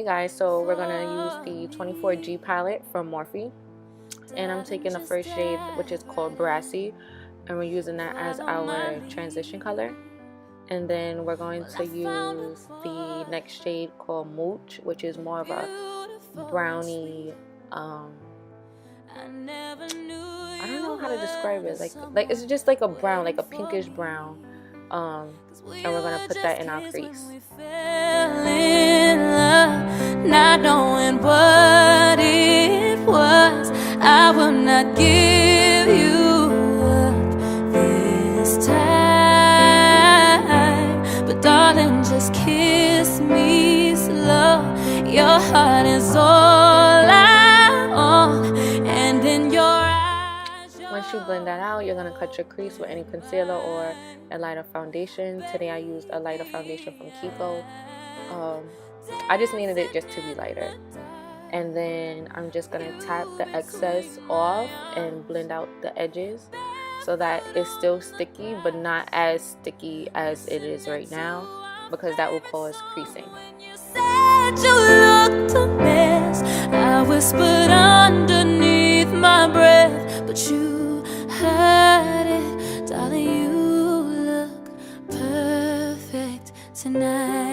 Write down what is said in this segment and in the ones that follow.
guys, so we're gonna use the 24G palette from Morphe, and I'm taking the first shade, which is called Brassy, and we're using that as our transition color. And then we're going to use the next shade called Mooch, which is more of a brownie, I don't know how to describe it, like it's just like a brown, like a pinkish brown, and we're gonna put that in our crease. Not knowing what it was, I will not give you up this time. But darling, just kiss me slow. Your heart is all I own, and in your eyes. Once you blend that out, you're gonna cut your crease with any concealer or a lighter foundation. Today I used a lighter foundation from Kiko. I just needed it just to be lighter. And then I'm just gonna tap the excess off and blend out the edges so that it's still sticky, but not as sticky as it is right now, because that will cause creasing. You said you looked a mess. I whispered underneath my breath, but you heard it, darling. You look perfect tonight.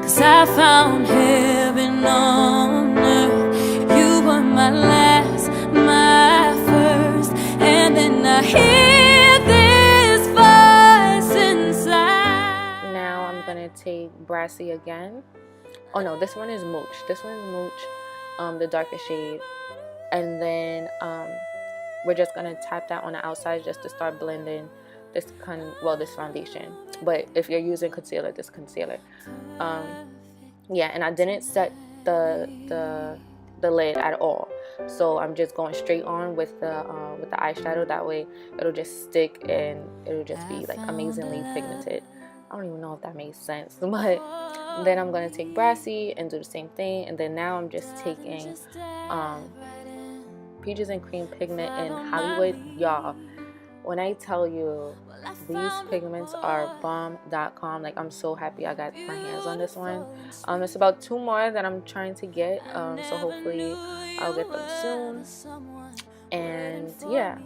'Cause I found heaven on earth. You were my last, my first, and then I hear this voice inside. Now I'm gonna take Brassy again. Oh no, this one is Mooch. This one is Mooch, the darker shade. And then we're just gonna tap that on the outside just to start blending this this foundation. But if you're using concealer, this concealer. Yeah, and I didn't set the lid at all, so I'm just going straight on with the eyeshadow. That way it'll just stick and it'll just be like amazingly pigmented. I don't even know if that makes sense, but then I'm gonna take Brassy and do the same thing. And then now I'm just taking Peaches and Cream Pigment in Hollywood. Y'all, when I tell you these pigments are bomb.com, like I'm so happy I got my hands on this one. It's about 2 more that I'm trying to get, so hopefully I'll get them soon. And yeah,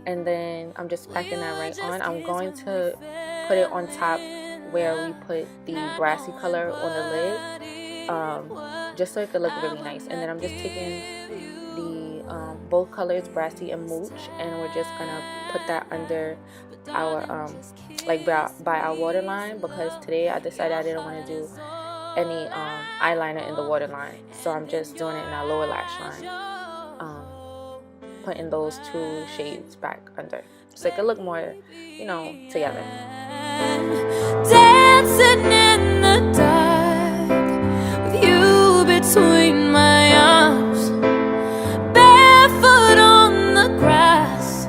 and then I'm just packing that right on. I'm going to put it on top where we put the Brassy color on the lid, just so it could look really nice. And then I'm just taking the both colors, Brassy and Mooch, and we're just gonna put that under our like by our waterline, because today I decided I didn't want to do any eyeliner in the waterline, so I'm just doing it in our lower lash line, putting those 2 shades back under so it could look more, you know, together. Dancing in the dark with you between my arms, barefoot on the grass,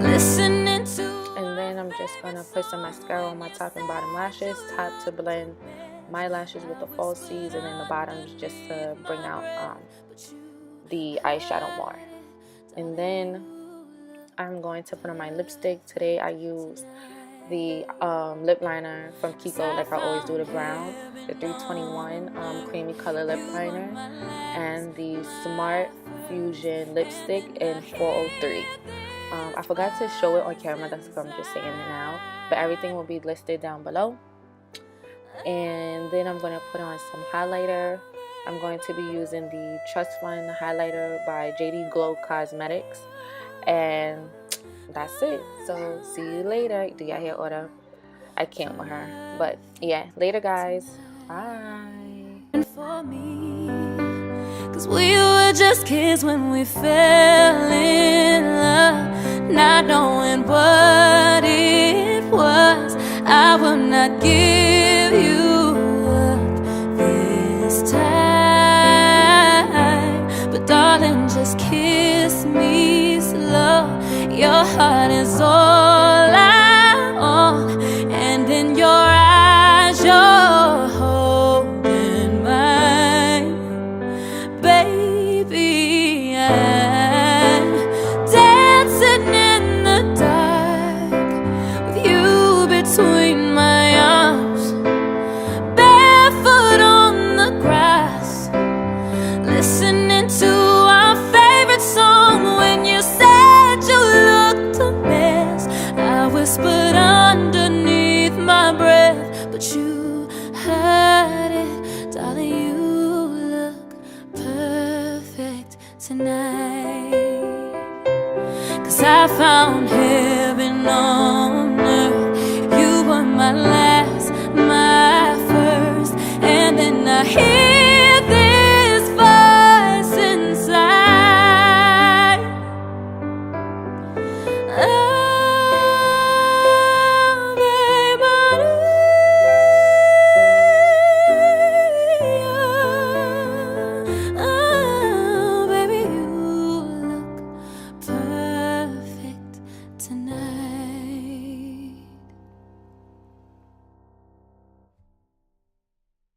listening to. And then I'm just gonna put some mascara on my top and bottom lashes, top to blend my lashes with the falsies, and then the bottoms just to bring out the eyeshadow more. And then I'm going to put on my lipstick. Today I used the lip liner from Kiko, like I always do, the brown, the 321 creamy color lip liner, and the Smart Fusion lipstick in 403. I forgot to show it on camera, that's why I'm just saying it now, but everything will be listed down below. And then I'm going to put on some highlighter. I'm going to be using the Trust Fund highlighter by JD Glow Cosmetics, and that's it. So see you later. Do y'all hear Order? I can't with her, but yeah, later guys. Bye. For me, 'cause we were just kids when we fell in love, not knowing what it was. I will not give you up this time, but darling, just kiss me slow. Your heart is all I own, and in your eyes you're holding mine. Baby, I'm dancing in the dark with you between my arms, barefoot 'Cause I found heaven on earth. You were my light.